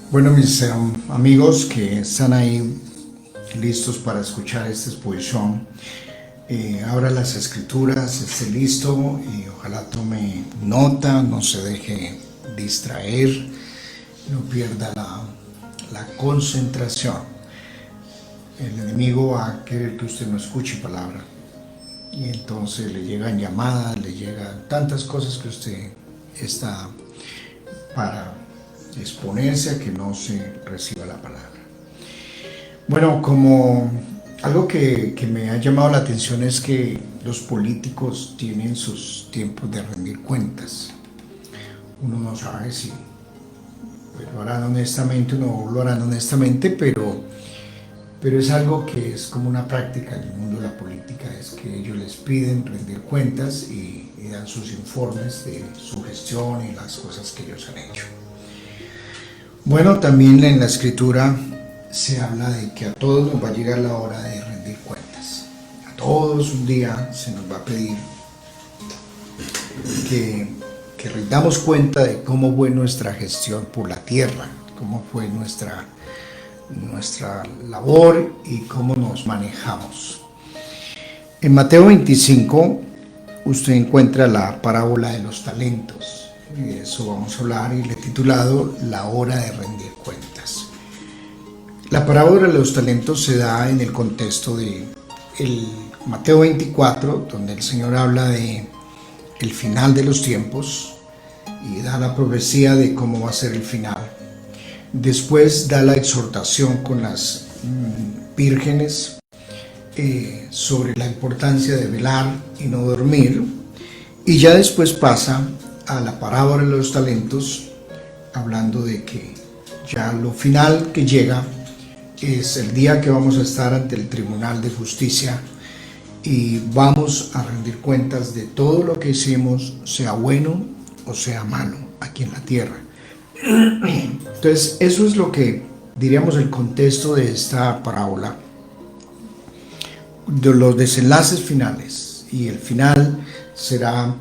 Bueno, mis amigos que están ahí listos para escuchar esta exposición, abra las escrituras, esté listo y ojalá tome nota, no se deje distraer, no pierda la concentración. El enemigo va a querer que usted no escuche palabra y entonces le llegan llamadas, le llegan tantas cosas que usted está para exponerse a que no se reciba la palabra. Bueno, como algo que me ha llamado la atención es que los políticos tienen sus tiempos de rendir cuentas. Uno no sabe si pues, lo harán honestamente o no lo harán honestamente, pero es algo que es como una práctica en el mundo de la política, es que ellos les piden rendir cuentas y dan sus informes de su gestión y las cosas que ellos han hecho. Bueno, también en la escritura se habla de que a todos nos va a llegar la hora de rendir cuentas. A todos un día se nos va a pedir que rindamos cuenta de cómo fue nuestra gestión por la tierra, cómo fue nuestra labor y cómo nos manejamos. En Mateo 25 usted encuentra la parábola de los talentos. Y de eso vamos a hablar y le he titulado La hora de rendir cuentas. La parábola de los talentos se da en el contexto de el Mateo 24, donde el Señor habla de el final de los tiempos y da la profecía de cómo va a ser el final. Después da la exhortación con las vírgenes sobre la importancia de velar y no dormir, y ya después pasa a la parábola de los talentos, hablando de que ya lo final que llega es el día que vamos a estar ante el Tribunal de Justicia y vamos a rendir cuentas de todo lo que hicimos, sea bueno o sea malo, aquí en la tierra. Entonces, eso es lo que diríamos el contexto de esta parábola, de los desenlaces finales, y el final será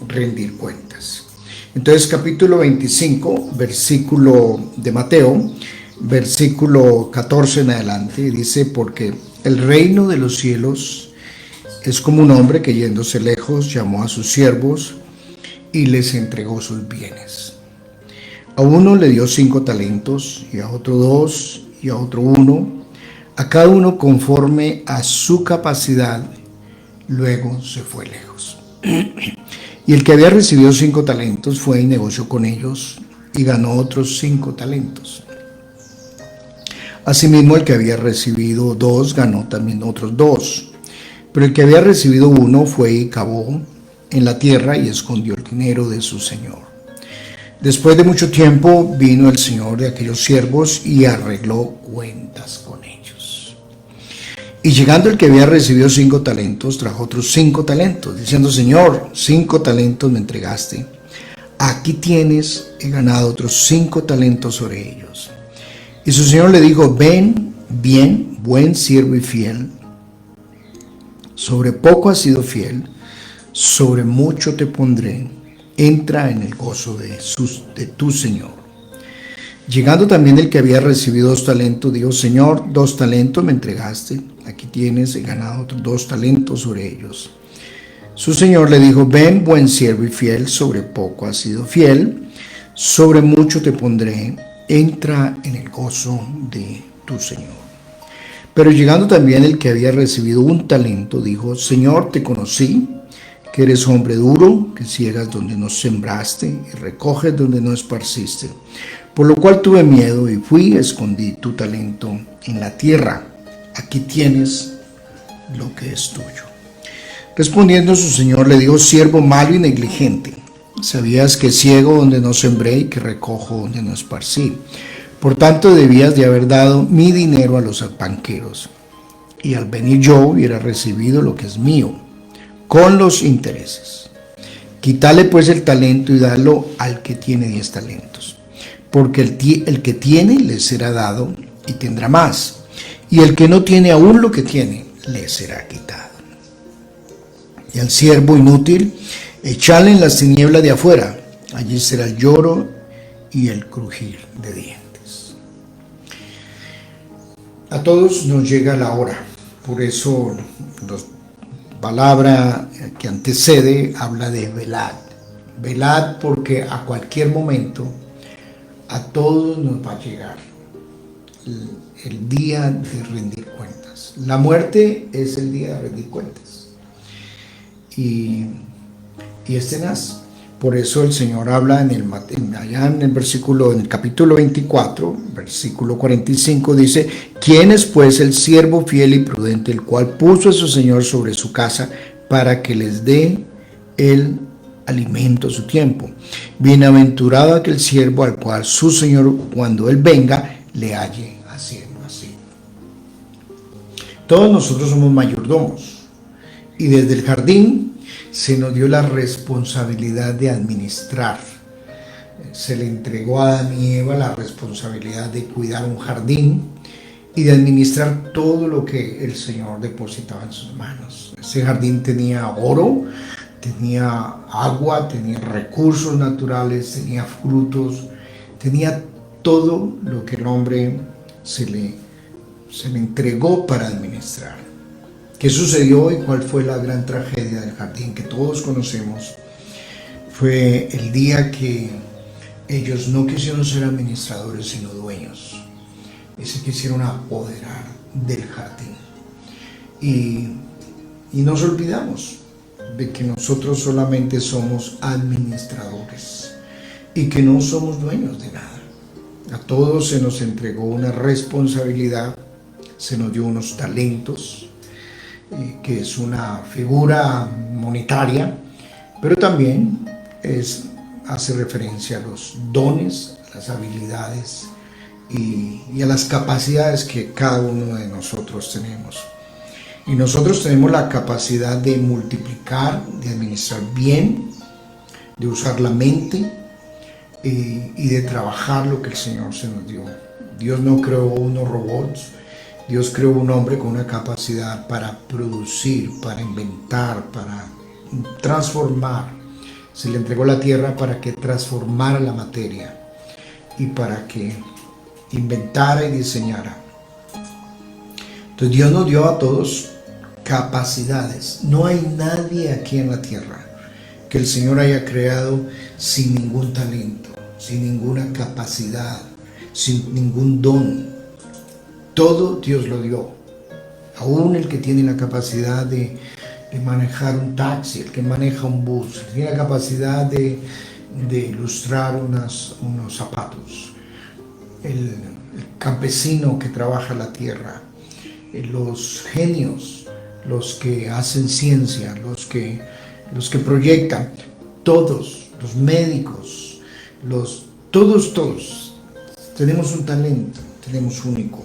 rendir cuentas. Entonces, capítulo 25, versículo de Mateo, versículo 14 en adelante, dice: porque el reino de los cielos es como un hombre que, yéndose lejos, llamó a sus siervos y les entregó sus bienes. A uno le dio 5 talentos, y a otro 2, y a otro 1, a cada uno conforme a su capacidad. Luego se fue lejos. Y el que había recibido 5 talentos fue y negoció con ellos y ganó otros 5 talentos. Asimismo, el que había recibido 2 ganó también otros 2. Pero el que había recibido 1 fue y cavó en la tierra y escondió el dinero de su señor. Después de mucho tiempo vino el señor de aquellos siervos y arregló cuentas con ellos. Y llegando el que había recibido 5 talentos, trajo otros 5 talentos, diciendo: Señor, 5 talentos me entregaste. Aquí tienes, he ganado otros 5 talentos sobre ellos. Y su señor le dijo: ven, bien, buen siervo y fiel. Sobre poco has sido fiel, sobre mucho te pondré. Entra en el gozo de tu señor. Llegando también el que había recibido 2 talentos, dijo: Señor, 2 talentos me entregaste. Aquí tienes, he ganado otros 2 talentos sobre ellos. Su señor le dijo: ven, buen siervo y fiel, sobre poco has sido fiel, sobre mucho te pondré. Entra en el gozo de tu señor. Pero llegando también el que había recibido 1 talento, dijo: Señor, te conocí, que eres hombre duro, que ciegas donde no sembraste y recoges donde no esparciste. Por lo cual tuve miedo y fui y escondí tu talento en la tierra. Aquí tienes lo que es tuyo. Respondiendo su señor le dijo: siervo malo y negligente, sabías que ciego donde no sembré y que recojo donde no esparcí. Por tanto debías de haber dado mi dinero a los banqueros, y al venir yo hubiera recibido lo que es mío, con los intereses. Quítale pues el talento y dalo al que tiene 10 talentos. Porque el que tiene le será dado y tendrá más, y el que no tiene aún lo que tiene le será quitado. Y al siervo inútil echale en las tinieblas de afuera, allí será el lloro y el crujir de dientes. A todos nos llega la hora, por eso la palabra que antecede habla de velad. Velad porque a cualquier momento a todos nos va a llegar el día de rendir cuentas. La muerte es el día de rendir cuentas. Y es tenaz. Por eso el Señor habla allá en el capítulo 24, versículo 45, dice: ¿Quién es pues el siervo fiel y prudente, el cual puso a su Señor sobre su casa para que les dé el alimento a su tiempo? Bienaventurado aquel siervo al cual su Señor, cuando Él venga, le halle haciendo así. Todos nosotros somos mayordomos, y desde el jardín se nos dio la responsabilidad de administrar. Se le entregó a Adán y Eva la responsabilidad de cuidar un jardín y de administrar todo lo que el Señor depositaba en sus manos. Ese jardín tenía oro, tenía agua, tenía recursos naturales, tenía frutos, tenía todo lo que el hombre se le entregó para administrar. ¿Qué sucedió y cuál fue la gran tragedia del jardín que todos conocemos? Fue el día que ellos no quisieron ser administradores sino dueños, y se quisieron apoderar del jardín. Y nos olvidamos de que nosotros solamente somos administradores y que no somos dueños de nada. A todos se nos entregó una responsabilidad, se nos dio unos talentos, que es una figura monetaria, pero también hace referencia a los dones, a las habilidades y a las capacidades que cada uno de nosotros tenemos. Y nosotros tenemos la capacidad de multiplicar, de administrar bien, de usar la mente y de trabajar lo que el Señor se nos dio. Dios no creó unos robots. Dios creó un hombre con una capacidad para producir, para inventar, para transformar. Se le entregó la tierra para que transformara la materia y para que inventara y diseñara. Entonces Dios nos dio a todos capacidades. No hay nadie aquí en la tierra que el Señor haya creado sin ningún talento, sin ninguna capacidad, sin ningún don. Todo Dios lo dio. Aún el que tiene la capacidad de manejar un taxi, el que maneja un bus, el que tiene la capacidad de ilustrar unos zapatos, el campesino que trabaja la tierra, los genios, los que hacen ciencia, los que proyectan, todos, los médicos, todos tenemos un talento, tenemos único.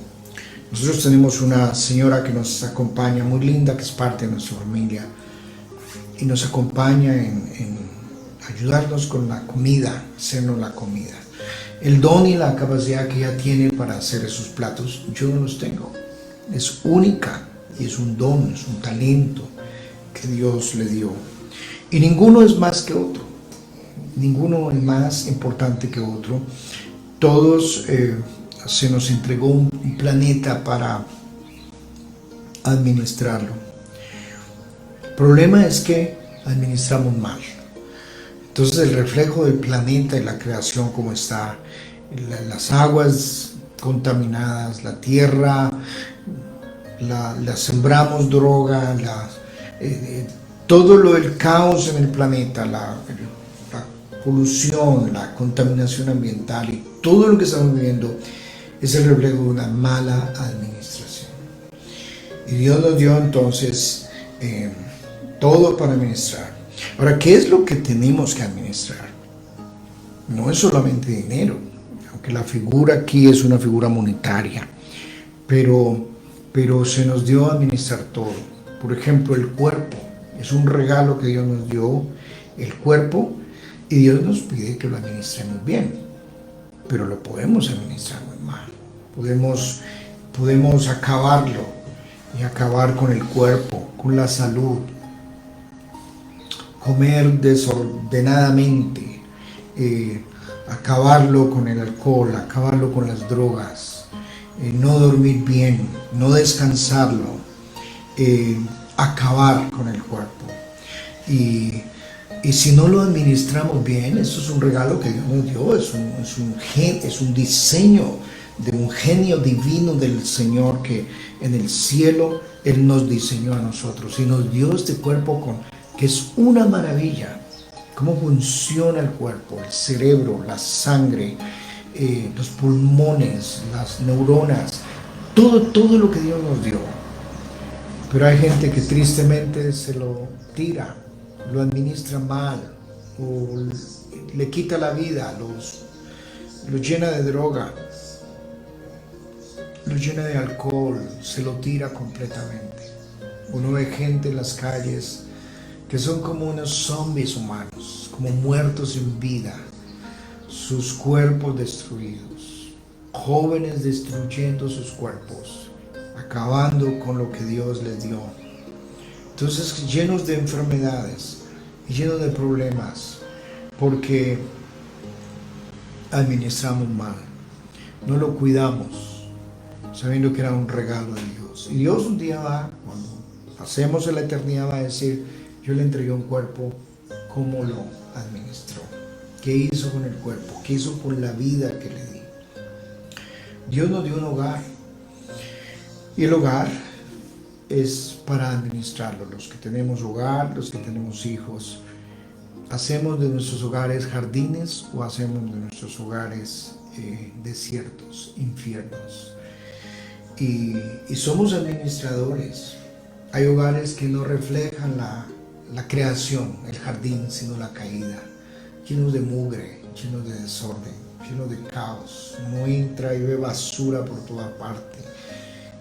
Nosotros tenemos una señora que nos acompaña, muy linda, que es parte de nuestra familia, y nos acompaña en ayudarnos con la comida, hacernos la comida. El don y la capacidad que ella tiene para hacer esos platos, yo no los tengo. Es única y es un don, es un talento que Dios le dio. Y ninguno es más que otro, ninguno es más importante que otro. Todos se nos entregó un planeta para administrarlo. El problema es que administramos mal. Entonces el reflejo del planeta y la creación como está, las aguas contaminadas, la tierra, la sembramos droga, todo lo del caos en el planeta, la polución, la contaminación ambiental y todo lo que estamos viviendo es el reflejo de una mala administración. Y Dios nos dio entonces todo para administrar. Ahora, ¿qué es lo que tenemos que administrar? No es solamente dinero, aunque la figura aquí es una figura monetaria, pero se nos dio a administrar todo. Por ejemplo, el cuerpo es un regalo que Dios nos dio, el cuerpo, y Dios nos pide que lo administremos bien, pero lo podemos administrar muy mal. Podemos acabarlo y acabar con el cuerpo, con la salud, comer desordenadamente, acabarlo con el alcohol, acabarlo con las drogas, no dormir bien, no descansarlo, acabar con el cuerpo. Y si no lo administramos bien, eso es un regalo que Dios nos dio, es un diseño de un genio divino del Señor que en el cielo Él nos diseñó a nosotros y nos dio este cuerpo que es una maravilla. Cómo funciona el cuerpo, el cerebro, la sangre, los pulmones, las neuronas, todo lo que Dios nos dio. Pero hay gente que tristemente se lo tira, lo administra mal, o le quita la vida, lo llena de droga, lo llena de alcohol, se lo tira completamente. Uno ve gente en las calles que son como unos zombies humanos, como muertos en vida, sus cuerpos destruidos, jóvenes destruyendo sus cuerpos, acabando con lo que Dios les dio. Entonces, llenos de enfermedades y llenos de problemas, porque administramos mal, no lo cuidamos, sabiendo que era un regalo de Dios. Y Dios un día cuando pasemos en la eternidad, va a decir: yo le entregué un cuerpo, ¿cómo lo administró? ¿Qué hizo con el cuerpo? ¿Qué hizo con la vida que le di? Dios nos dio un hogar, y el hogar es para administrarlo. Los que tenemos hogar, los que tenemos hijos, ¿hacemos de nuestros hogares jardines o hacemos de nuestros hogares desiertos, infiernos? Y somos administradores. Hay hogares que no reflejan la creación, el jardín, sino la caída, llenos de mugre, llenos de desorden, llenos de caos. Uno entra y ve basura por toda parte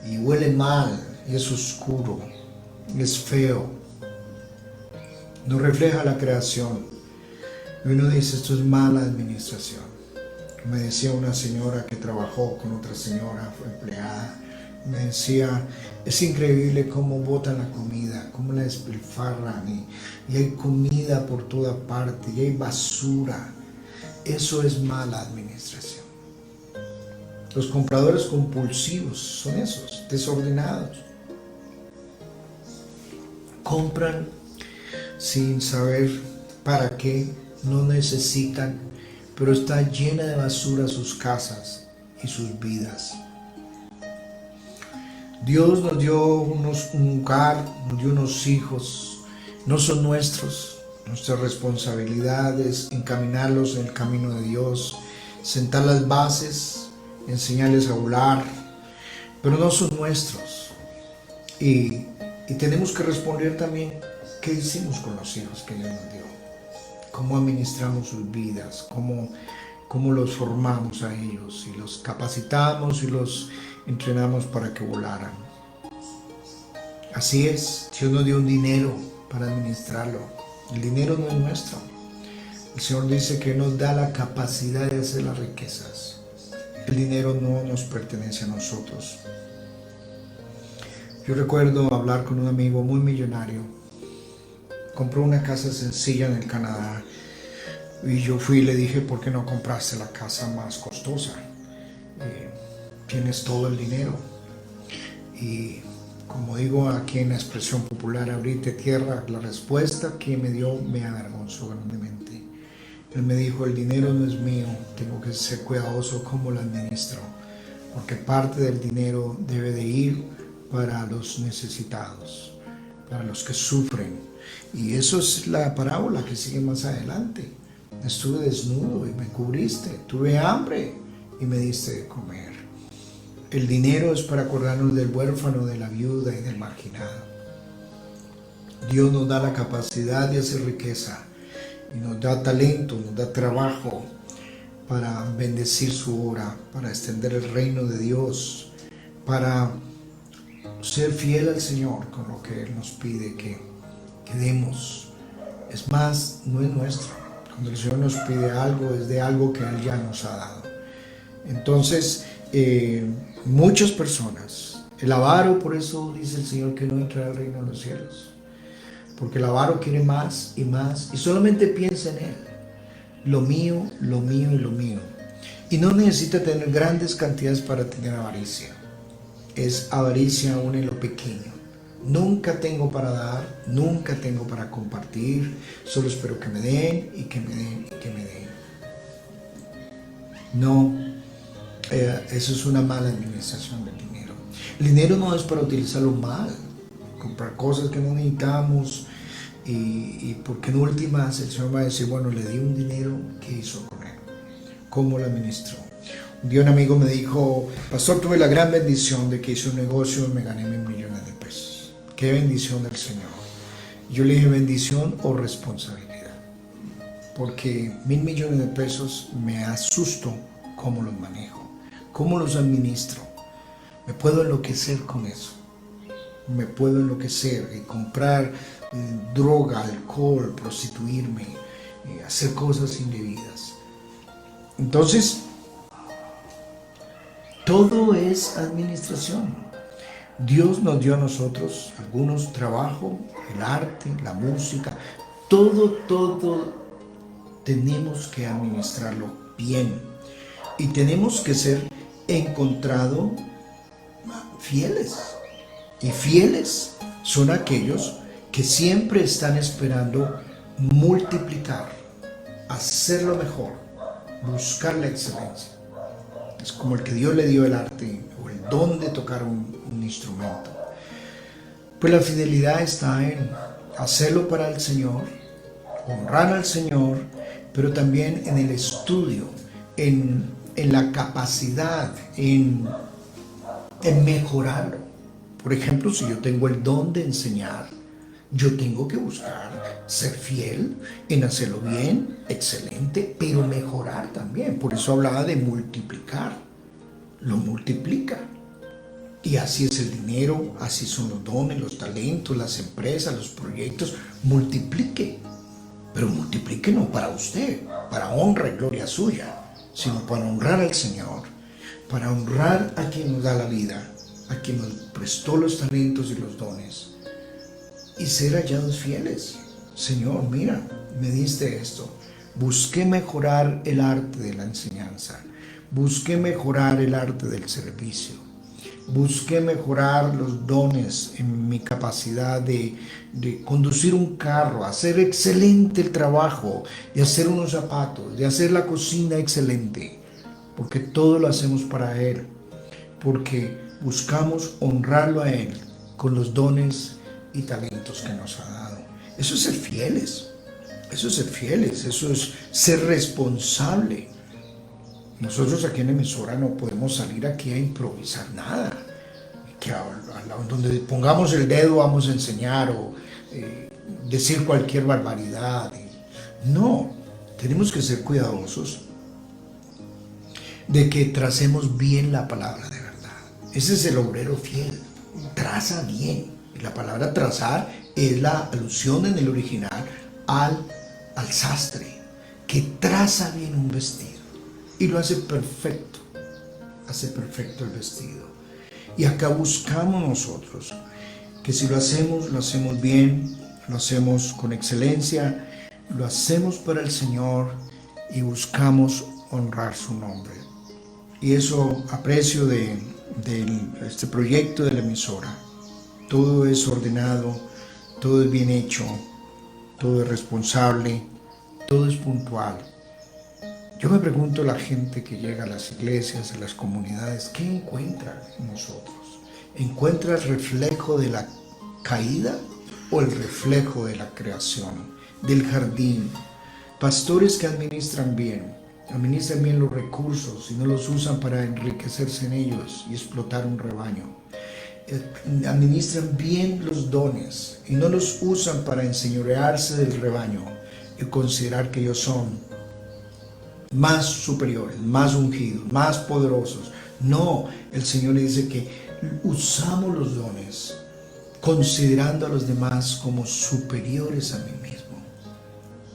y huele mal, y es oscuro, y es feo, no refleja la creación. Y uno dice: esto es mala administración. Me decía una señora que trabajó con otra señora, fue empleada, me decía: es increíble cómo botan la comida, cómo la despilfarran, y hay comida por toda parte, y hay basura. Eso es mala administración. Los compradores compulsivos son esos, desordenados. Compran sin saber para qué, no necesitan, pero está llena de basura sus casas y sus vidas. Dios nos dio un hogar, nos dio unos hijos, no son nuestros. Nuestra responsabilidad es encaminarlos en el camino de Dios, sentar las bases, enseñarles a volar, pero no son nuestros. Y tenemos que responder también qué hicimos con los hijos que Dios nos dio, cómo administramos sus vidas, cómo los formamos a ellos, y los capacitamos y los entrenamos para que volaran. Así es, Dios nos dio un dinero para administrarlo. El dinero no es nuestro. El Señor dice que nos da la capacidad de hacer las riquezas. El dinero no nos pertenece a nosotros. Yo recuerdo hablar con un amigo muy millonario. Compró una casa sencilla en el Canadá. Y yo fui y le dije: ¿por qué no compraste la casa más costosa? Tienes todo el dinero. Y como digo aquí en la expresión popular, ahorita tierra, la respuesta que me dio me avergonzó grandemente. Él me dijo: el dinero no es mío, tengo que ser cuidadoso cómo lo administro, porque parte del dinero debe de ir para los necesitados, para los que sufren. Y eso es la parábola que sigue más adelante. Estuve desnudo y me cubriste, tuve hambre y me diste de comer. El dinero es para acordarnos del huérfano, de la viuda y del marginado. Dios nos da la capacidad de hacer riqueza y nos da talento, nos da trabajo para bendecir su obra, para extender el reino de Dios, para ser fiel al Señor con lo que Él nos pide que demos. Es más, no es nuestro. Cuando el Señor nos pide algo, es de algo que Él ya nos ha dado. Entonces, muchas personas, el avaro, por eso dice el Señor que no entrará al reino de los cielos, porque el avaro quiere más y más y solamente piensa en él. lo mío, lo mío y lo mío. Y no necesita tener grandes cantidades para tener avaricia. Es avaricia aún en lo pequeño. Nunca tengo para dar, nunca tengo para compartir, solo espero que me den y que me den y que me den. No, eso es una mala administración del dinero. El dinero no es para utilizarlo mal, comprar cosas que no necesitamos y porque en últimas el Señor va a decir, bueno, le di un dinero, ¿qué hizo con él? ¿Cómo lo administró? Un día un amigo me dijo, pastor, tuve la gran bendición de que hice un negocio y me gané $1,000,000 de pesos. Qué bendición del Señor. Yo le dije, bendición o responsabilidad. Porque $1,000,000,000 de pesos me asusto cómo los manejo, cómo los administro. Me puedo enloquecer con eso. Me puedo enloquecer y comprar droga, alcohol, prostituirme, hacer cosas indebidas. Entonces, todo es administración. Dios nos dio a nosotros, algunos, trabajo, el arte, la música, todo tenemos que administrarlo bien. Y tenemos que ser encontrados fieles. Y fieles son aquellos que siempre están esperando multiplicar, hacerlo mejor, buscar la excelencia. Es como el que Dios le dio el arte o el don de tocar un instrumento. Pues la fidelidad está en hacerlo para el Señor, honrar al Señor, pero también en el estudio, en la capacidad, en mejorarlo. Por ejemplo, si yo tengo el don de enseñar, yo tengo que buscar ser fiel en hacerlo bien, excelente, pero mejorar también. Por eso hablaba de multiplicar. Lo multiplica. Y así es el dinero, así son los dones, los talentos, las empresas, los proyectos. Multiplique. Pero multiplique no para usted, para honra y gloria suya, sino para honrar al Señor, para honrar a quien nos da la vida, a quien nos prestó los talentos y los dones. Y ser hallados fieles. Señor, mira, me diste esto. Busqué mejorar el arte de la enseñanza. Busqué mejorar el arte del servicio. Busqué mejorar los dones en mi capacidad de conducir un carro, hacer excelente el trabajo, de hacer unos zapatos, de hacer la cocina excelente. Porque todo lo hacemos para Él. Porque buscamos honrarlo a Él con los dones y talentos que nos ha dado. Eso es ser fieles. Eso es ser fieles. Eso es ser responsable. Nosotros aquí en la emisora no podemos salir aquí a improvisar nada. Que donde pongamos el dedo vamos a enseñar o decir cualquier barbaridad. No, tenemos que ser cuidadosos de que tracemos bien la palabra de verdad. Ese es el obrero fiel. Traza bien. Y la palabra trazar es la alusión en el original al sastre, que traza bien un vestido. Y lo hace perfecto. Hace perfecto el vestido. Y acá buscamos nosotros que si lo hacemos bien, lo hacemos con excelencia, lo hacemos para el Señor y buscamos honrar su nombre. Y eso aprecio de este proyecto de la emisora. Todo es ordenado, todo es bien hecho, todo es responsable, todo es puntual. Yo me pregunto a la gente que llega a las iglesias, a las comunidades, ¿qué encuentra en nosotros? ¿Encuentra el reflejo de la caída o el reflejo de la creación, del jardín? Pastores que administran bien los recursos y no los usan para enriquecerse en ellos y explotar un rebaño. Administran bien los dones y no los usan para enseñorearse del rebaño y considerar que ellos son más superiores, más ungidos, más poderosos. No, el Señor le dice que usamos los dones considerando a los demás como superiores a mí mismo.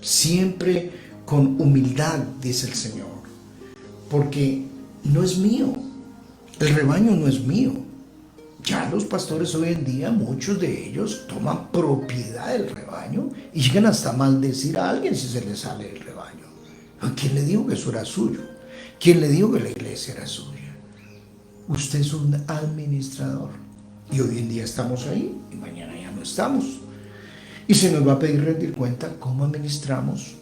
Siempre con humildad, dice el Señor, porque no es mío, el rebaño no es mío. Ya los pastores hoy en día, muchos de ellos toman propiedad del rebaño y llegan hasta maldecir a alguien si se les sale el rebaño. ¿Quién le dijo que eso era suyo? ¿Quién le dijo que la iglesia era suya? Usted es un administrador. Y hoy en día estamos ahí y mañana ya no estamos. Y se nos va a pedir rendir cuenta cómo administramos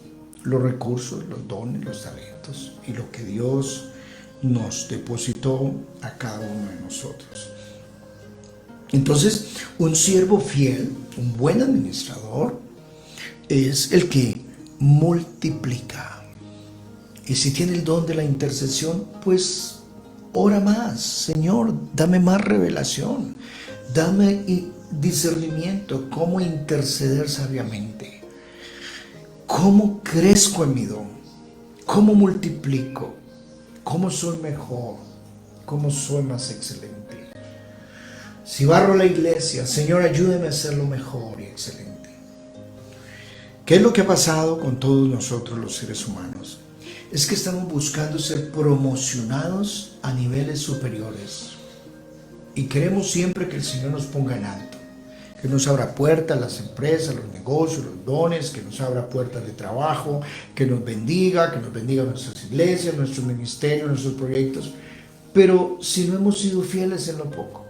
los recursos, los dones, los talentos y lo que Dios nos depositó a cada uno de nosotros. Entonces, un siervo fiel, un buen administrador, es el que multiplica. Y si tiene el don de la intercesión, pues ora más. Señor, dame más revelación. Dame discernimiento, cómo interceder sabiamente. Cómo crezco en mi don. Cómo multiplico. Cómo soy mejor. Cómo soy más excelente. Si barro la iglesia, Señor, ayúdame a hacerlo mejor y excelente. ¿Qué es lo que ha pasado con todos nosotros los seres humanos? Es que estamos buscando ser promocionados a niveles superiores. Y queremos siempre que el Señor nos ponga en alto. Que nos abra puertas, las empresas, los negocios, los dones, que nos abra puertas de trabajo, que nos bendiga nuestras iglesias, nuestros ministerios, nuestros proyectos. Pero si no hemos sido fieles en lo poco.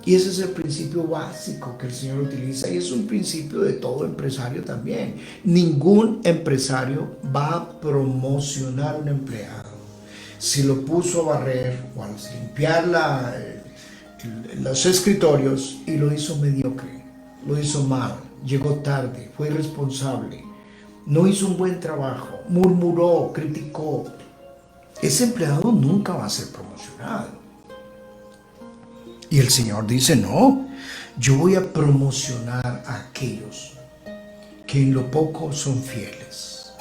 Y ese es el principio básico que el Señor utiliza y es un principio de todo empresario también. Ningún empresario va a promocionar a un empleado si lo puso a barrer o a limpiar los escritorios y lo hizo mediocre, lo hizo mal, llegó tarde, fue irresponsable, no hizo un buen trabajo, murmuró, criticó. Ese empleado nunca va a ser promocionado. Y el Señor dice, no, yo voy a promocionar a aquellos que en lo poco son fieles,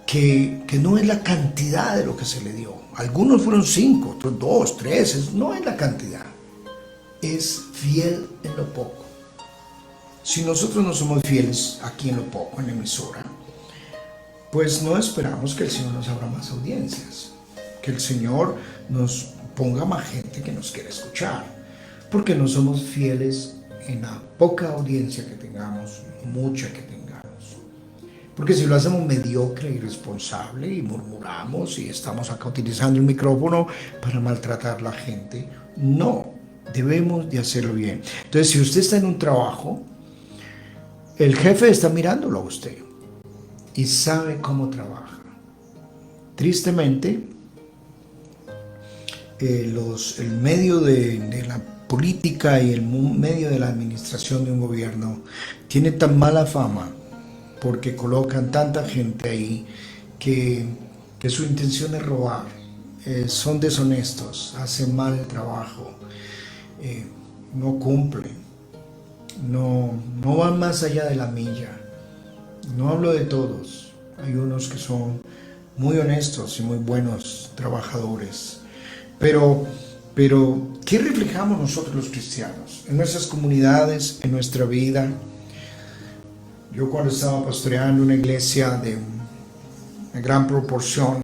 que no es la cantidad de lo que se le dio. Algunos fueron 5, otros 2, 3, no es la cantidad, es fiel en lo poco. Si nosotros no somos fieles aquí en lo poco, en la emisora, pues no esperamos que el Señor nos abra más audiencias, que el Señor nos ponga más gente que nos quiera escuchar. Porque no somos fieles en la poca audiencia que tengamos, mucha que tengamos. Porque si lo hacemos mediocre, irresponsable y murmuramos y estamos acá utilizando el micrófono para maltratar a la gente, no, debemos de hacerlo bien. Entonces, si usted está en un trabajo, el jefe está mirándolo a usted y sabe cómo trabaja. Tristemente, el medio de la política y el medio de la administración de un gobierno tiene tan mala fama porque colocan tanta gente ahí que su intención es robar, son deshonestos, hacen mal el trabajo, no cumplen, no van más allá de la milla. No hablo de todos, hay unos que son muy honestos y muy buenos trabajadores, pero ¿qué reflejamos nosotros los cristianos en nuestras comunidades, en nuestra vida? Yo cuando estaba pastoreando una iglesia de una gran proporción,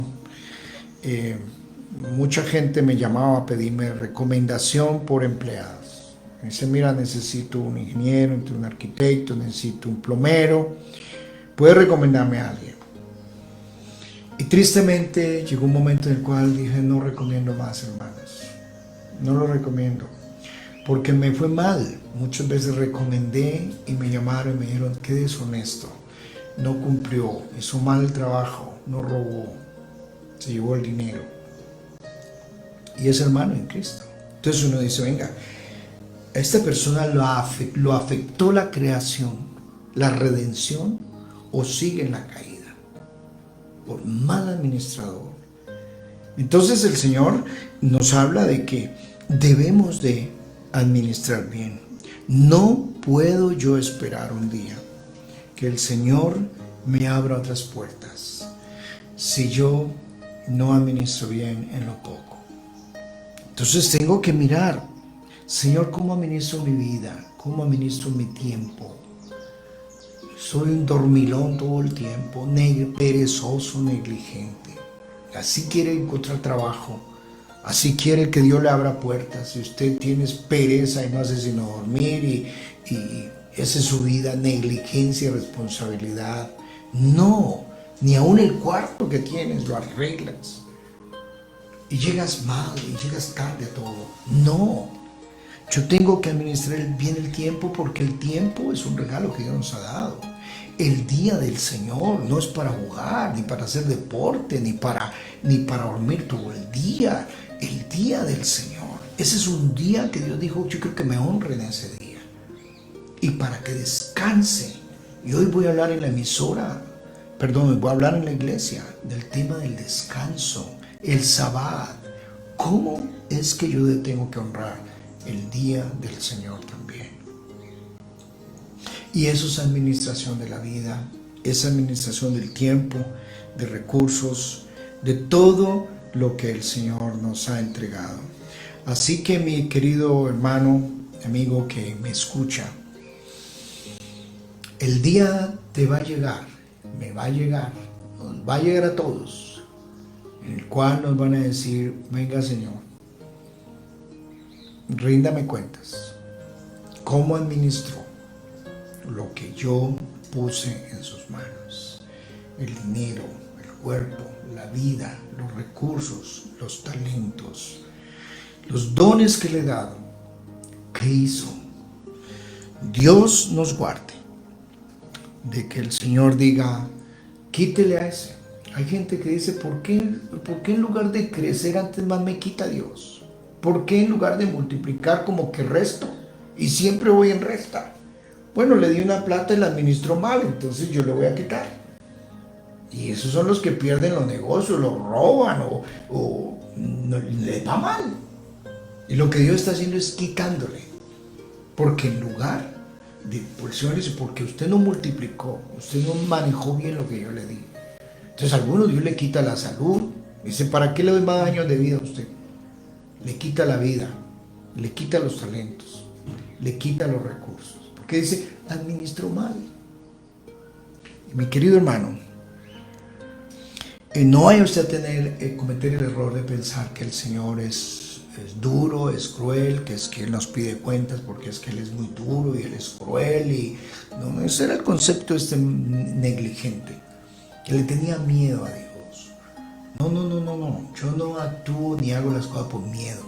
mucha gente me llamaba a pedirme recomendación por empleados. Me dice, mira, necesito un ingeniero, un arquitecto, necesito un plomero, ¿puedes recomendarme a alguien? Y tristemente llegó un momento en el cual dije, no recomiendo más, hermanos. No lo recomiendo, porque me fue mal. Muchas veces recomendé y me llamaron y me dijeron, qué deshonesto, no cumplió, hizo mal el trabajo, no robó, se llevó el dinero. Y es hermano en Cristo. Entonces uno dice, venga, a esta persona lo afectó la creación, la redención, o sigue en la caída, por mal administrador. Entonces el Señor nos habla de que debemos de administrar bien. No puedo yo esperar un día que el Señor me abra otras puertas si yo no administro bien en lo poco. Entonces tengo que mirar, Señor, ¿cómo administro mi vida? ¿Cómo administro mi tiempo? Soy un dormilón todo el tiempo, perezoso, negligente. Así quiere encontrar trabajo. Así quiere que Dios le abra puertas. Si usted tiene pereza y no hace sino dormir y esa es su vida, negligencia y responsabilidad. No, Ni aún el cuarto que tienes lo arreglas. Y llegas mal, y llegas tarde a todo. No, yo tengo que administrar bien el tiempo porque el tiempo es un regalo que Dios nos ha dado. El día del Señor no es para jugar, ni para hacer deporte, ni para dormir todo el día. El día del Señor. Ese es un día que Dios dijo, yo creo que me honren ese día. Y para que descanse. Y hoy voy a hablar en la emisora, voy a hablar en la iglesia del tema del descanso, el Sabbat. ¿Cómo es que yo tengo que honrar el día del Señor también? Y eso es administración de la vida, es administración del tiempo, de recursos, de todo lo que el Señor nos ha entregado. Así que mi querido hermano, amigo que me escucha, el día te va a llegar, me va a llegar, nos va a llegar a todos, en el cual nos van a decir, venga Señor, ríndame cuentas, ¿cómo administró lo que yo puse en sus manos? El dinero, el cuerpo, la vida, los recursos, los talentos, los dones que le he dado. ¿Qué hizo? Dios nos guarde de que el Señor diga, quítele a ese. Hay gente que dice, ¿por qué en lugar de crecer antes más me quita Dios? ¿Por qué en lugar de multiplicar como que resto? Y siempre voy en resta. Bueno, le di una plata y la administró mal, entonces yo le voy a quitar. Y esos son los que pierden los negocios, los roban o no, les va mal. Y lo que Dios está haciendo es quitándole. Porque en lugar de, por eso dice, porque usted no multiplicó, usted no manejó bien lo que yo le di. Entonces a algunos Dios le quita la salud. Dice, ¿para qué le doy más años de vida a usted? Le quita la vida, le quita los talentos, le quita los recursos. Porque dice, administró mal. Y mi querido hermano, no vaya usted a cometer el error de pensar que el Señor es duro, es cruel, que es que Él nos pide cuentas porque es que Él es muy duro y Él es cruel. Y no, ese era el concepto negligente, que le tenía miedo a Dios. No, yo no actúo ni hago las cosas por miedo.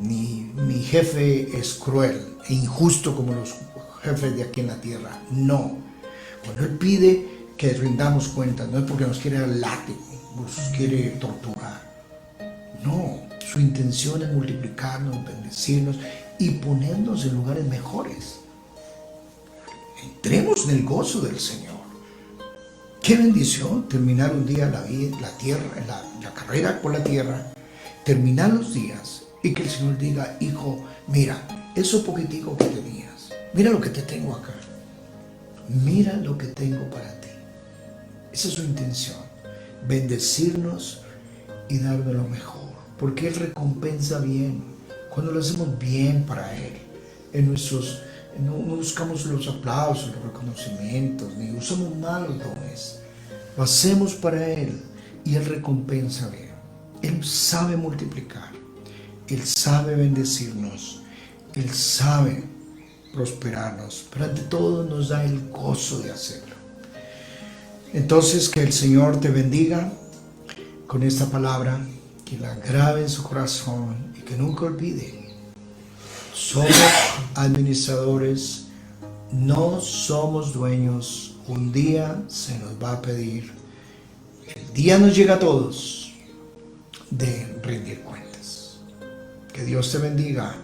Ni mi jefe es cruel e injusto como los jefes de aquí en la tierra. No. Cuando Él pide que rindamos cuentas, no es porque nos quiere dar látigo, nos quiere torturar. No, su intención es multiplicarnos, bendecirnos y ponernos en lugares mejores. Entremos en el gozo del Señor. Qué bendición terminar un día la carrera por la tierra, terminar los días y que el Señor diga, hijo, mira, eso poquitico que tenías, mira lo que te tengo acá, mira lo que tengo para ti. Esa es su intención, bendecirnos y darnos lo mejor, porque Él recompensa bien, cuando lo hacemos bien para Él. No buscamos los aplausos, los reconocimientos, ni usamos malos dones. Lo hacemos para Él y Él recompensa bien. Él sabe multiplicar, Él sabe bendecirnos, Él sabe prosperarnos, pero ante todo nos da el gozo de hacerlo. Entonces, que el Señor te bendiga con esta palabra, que la grabe en su corazón y que nunca olvide. Somos administradores, no somos dueños. Un día se nos va a pedir, el día nos llega a todos, de rendir cuentas. Que Dios te bendiga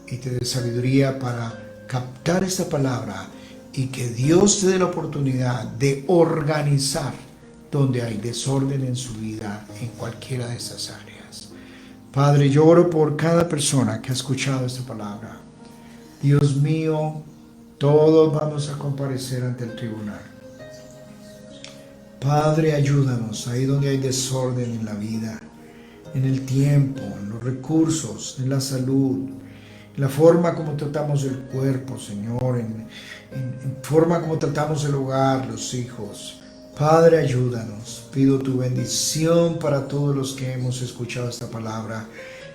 y te dé sabiduría para captar esta palabra y que Dios te dé la oportunidad de organizar donde hay desorden en su vida en cualquiera de estas áreas. Padre, yo oro por cada persona que ha escuchado esta palabra. Dios mío, todos vamos a comparecer ante el tribunal. Padre, ayúdanos ahí donde hay desorden en la vida, en el tiempo, en los recursos, en la salud, en la forma como tratamos el cuerpo, Señor, en forma como tratamos el hogar, los hijos. Padre, ayúdanos. Pido tu bendición para todos los que hemos escuchado esta palabra,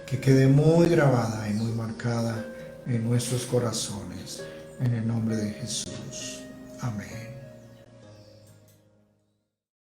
que quede muy grabada y muy marcada en nuestros corazones. En el nombre de Jesús.